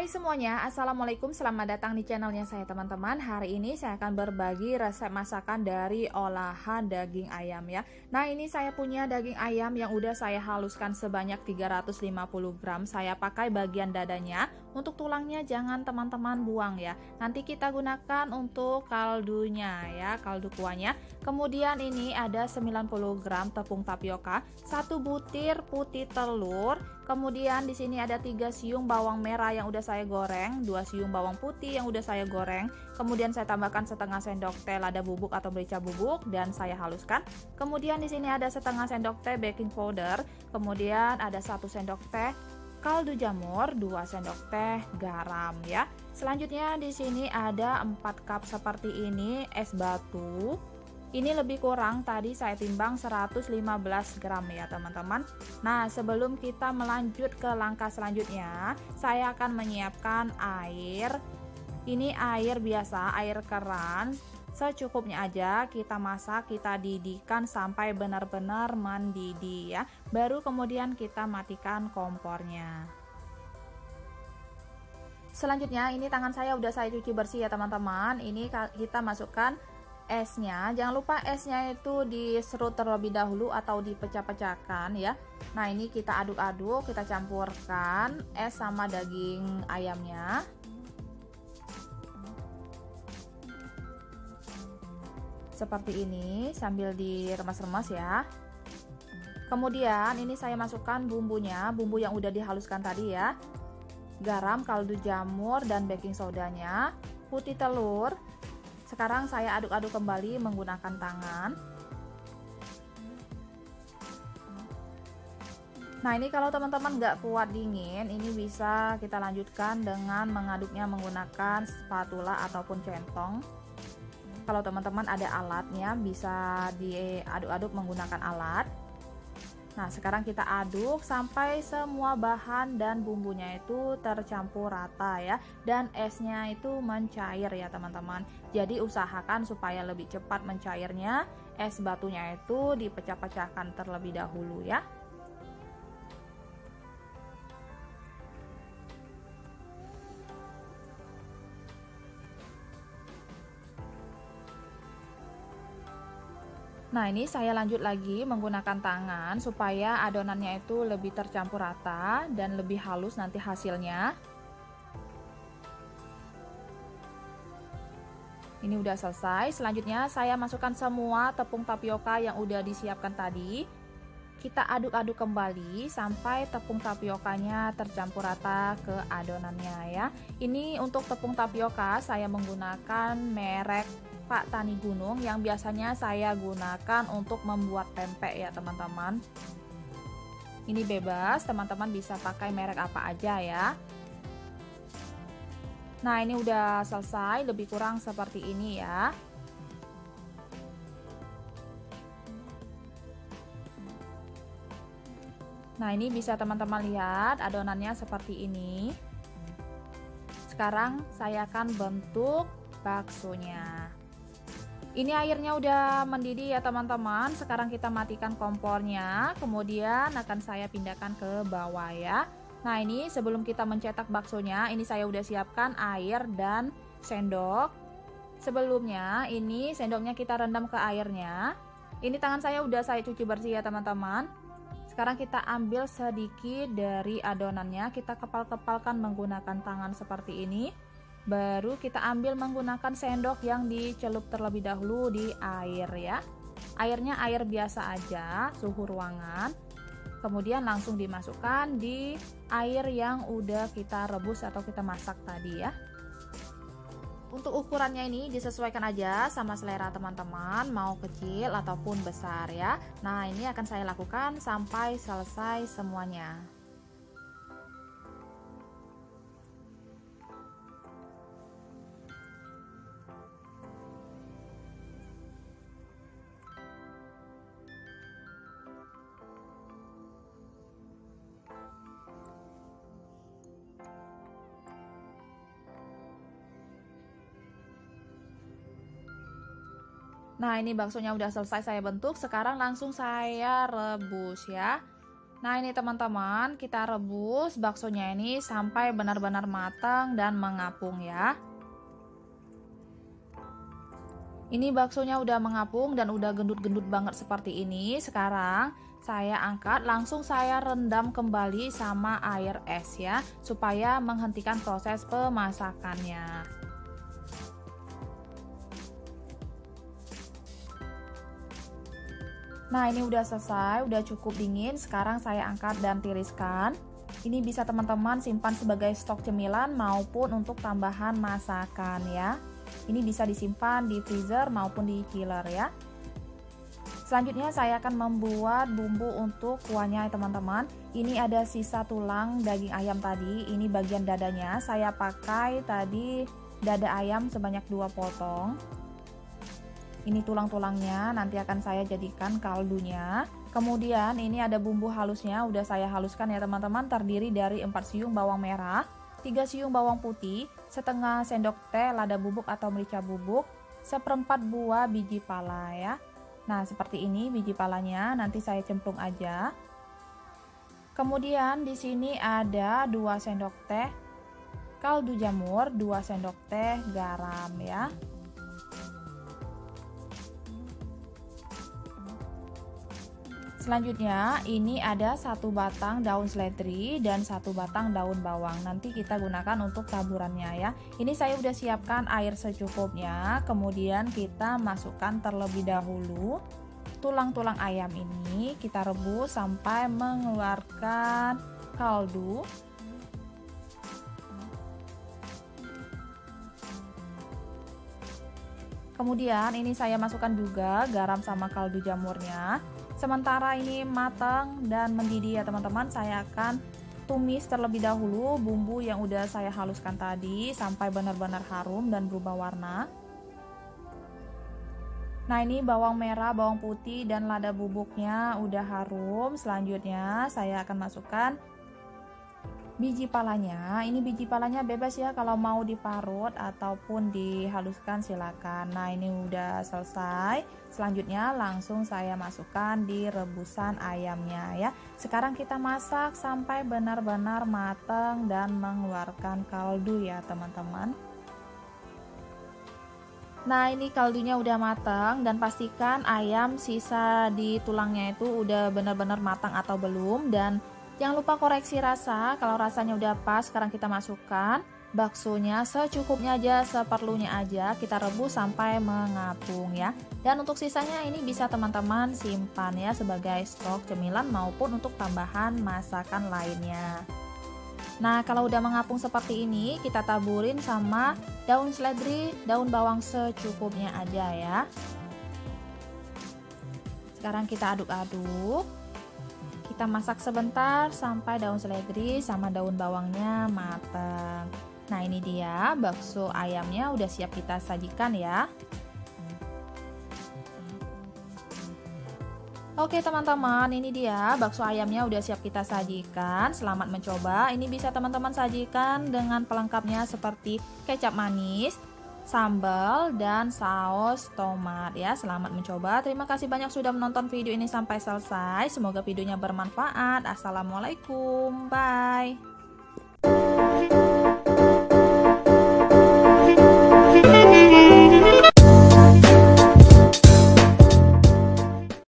Hai semuanya, Assalamualaikum, selamat datang di channelnya saya teman-teman. Hari ini saya akan berbagi resep masakan dari olahan daging ayam ya. Nah ini saya punya daging ayam yang udah saya haluskan sebanyak 350 gram. Saya pakai bagian dadanya, untuk tulangnya jangan teman-teman buang ya. Nanti kita gunakan untuk kaldunya ya, kaldu kuahnya. Kemudian ini ada 90 gram tepung tapioka, 1 butir putih telur. Kemudian di sini ada 3 siung bawang merah yang udah saya goreng, 2 siung bawang putih yang udah saya goreng. Kemudian saya tambahkan setengah sendok teh lada bubuk atau merica bubuk dan saya haluskan. Kemudian di sini ada setengah sendok teh baking powder. Kemudian ada 1 sendok teh kaldu jamur, 2 sendok teh garam ya. Selanjutnya di sini ada 4 cup seperti ini es batu. Ini lebih kurang, tadi saya timbang 115 gram ya teman-teman. Nah sebelum kita melanjut ke langkah selanjutnya, saya akan menyiapkan air. Ini air biasa, air keran. Secukupnya aja kita masak, kita didihkan sampai benar-benar mendidih ya. Baru kemudian kita matikan kompornya. Selanjutnya ini tangan saya udah saya cuci bersih ya teman-teman. Ini kita masukkan esnya. Jangan lupa esnya itu diserut terlebih dahulu atau dipecah-pecahkan ya. Nah ini kita aduk-aduk, kita campurkan es sama daging ayamnya. Seperti ini sambil diremas-remas ya. Kemudian ini saya masukkan bumbunya, bumbu yang udah dihaluskan tadi ya. Garam, kaldu jamur, dan baking sodanya, putih telur. Sekarang saya aduk-aduk kembali menggunakan tangan. Nah ini kalau teman-teman nggak kuat dingin, ini bisa kita lanjutkan dengan mengaduknya menggunakan spatula ataupun centong. Kalau teman-teman ada alatnya bisa diaduk-aduk menggunakan alat. Nah sekarang kita aduk sampai semua bahan dan bumbunya itu tercampur rata ya, dan esnya itu mencair ya teman-teman. Jadi usahakan supaya lebih cepat mencairnya, es batunya itu dipecah-pecahkan terlebih dahulu ya. Nah ini saya lanjut lagi menggunakan tangan supaya adonannya itu lebih tercampur rata dan lebih halus nanti hasilnya. Ini udah selesai. Selanjutnya saya masukkan semua tepung tapioka yang udah disiapkan tadi. Kita aduk-aduk kembali sampai tepung tapiokanya tercampur rata ke adonannya ya. Ini untuk tepung tapioka saya menggunakan merek Pak Tani Gunung yang biasanya saya gunakan untuk membuat pempek ya teman-teman. Ini bebas, teman-teman bisa pakai merek apa aja ya. Nah ini udah selesai, lebih kurang seperti ini ya. Nah ini bisa teman-teman lihat adonannya seperti ini. Sekarang saya akan bentuk baksonya. Ini airnya udah mendidih ya teman-teman. Sekarang kita matikan kompornya. Kemudian akan saya pindahkan ke bawah ya. Nah ini sebelum kita mencetak baksonya, ini saya udah siapkan air dan sendok. Sebelumnya ini sendoknya kita rendam ke airnya. Ini tangan saya udah saya cuci bersih ya teman-teman. Sekarang kita ambil sedikit dari adonannya. Kita kepal-kepalkan menggunakan tangan seperti ini. Baru kita ambil menggunakan sendok yang dicelup terlebih dahulu di air ya. Airnya air biasa aja, suhu ruangan. Kemudian langsung dimasukkan di air yang udah kita rebus atau kita masak tadi ya. Untuk ukurannya ini disesuaikan aja sama selera teman-teman, mau kecil ataupun besar ya. Nah ini akan saya lakukan sampai selesai semuanya. Nah ini baksonya udah selesai saya bentuk, sekarang langsung saya rebus ya. Nah ini teman-teman, kita rebus baksonya ini sampai benar-benar matang dan mengapung ya. Ini baksonya udah mengapung dan udah gendut-gendut banget seperti ini. Sekarang saya angkat, langsung saya rendam kembali sama air es ya, supaya menghentikan proses pemasakannya. Nah ini udah selesai, udah cukup dingin. Sekarang saya angkat dan tiriskan. Ini bisa teman-teman simpan sebagai stok cemilan maupun untuk tambahan masakan ya. Ini bisa disimpan di freezer maupun di chiller ya. Selanjutnya saya akan membuat bumbu untuk kuahnya teman-teman. Ini ada sisa tulang daging ayam tadi, ini bagian dadanya. Saya pakai tadi dada ayam sebanyak 2 potong. Ini tulang-tulangnya, nanti akan saya jadikan kaldunya. Kemudian ini ada bumbu halusnya, udah saya haluskan ya teman-teman, terdiri dari 4 siung bawang merah, 3 siung bawang putih, setengah sendok teh lada bubuk atau merica bubuk, 1/4 buah biji pala ya. Nah seperti ini biji palanya, nanti saya cemplung aja. Kemudian di sini ada 2 sendok teh kaldu jamur, 2 sendok teh garam ya. Selanjutnya ini ada 1 batang daun seledri dan 1 batang daun bawang. Nanti kita gunakan untuk taburannya ya. Ini saya udah siapkan air secukupnya. Kemudian kita masukkan terlebih dahulu tulang-tulang ayam ini. Kita rebus sampai mengeluarkan kaldu. Kemudian ini saya masukkan juga garam sama kaldu jamurnya. Sementara ini matang dan mendidih ya teman-teman, saya akan tumis terlebih dahulu bumbu yang udah saya haluskan tadi sampai benar-benar harum dan berubah warna. Nah ini bawang merah, bawang putih dan lada bubuknya udah harum. Selanjutnya saya akan masukkan biji palanya. Ini biji palanya bebas ya, kalau mau diparut ataupun dihaluskan silakan. Nah ini udah selesai. Selanjutnya langsung saya masukkan di rebusan ayamnya ya. Sekarang kita masak sampai benar-benar matang dan mengeluarkan kaldu ya teman-teman. Nah ini kaldunya udah matang, dan pastikan ayam sisa di tulangnya itu udah benar-benar matang atau belum. Dan jangan lupa koreksi rasa, kalau rasanya udah pas sekarang kita masukkan baksonya secukupnya aja, seperlunya aja, kita rebus sampai mengapung ya. Dan untuk sisanya ini bisa teman-teman simpan ya sebagai stok cemilan maupun untuk tambahan masakan lainnya. Nah kalau udah mengapung seperti ini, kita taburin sama daun seledri, daun bawang secukupnya aja ya. Sekarang kita aduk-aduk. Kita masak sebentar sampai daun seledri sama daun bawangnya matang. Nah ini dia bakso ayamnya udah siap kita sajikan ya. Oke teman-teman, ini dia bakso ayamnya udah siap kita sajikan. Selamat mencoba. Ini bisa teman-teman sajikan dengan pelengkapnya seperti kecap manis, sambal, dan saus tomat ya. Selamat mencoba. Terima kasih banyak sudah menonton video ini sampai selesai. Semoga videonya bermanfaat. Assalamualaikum, bye.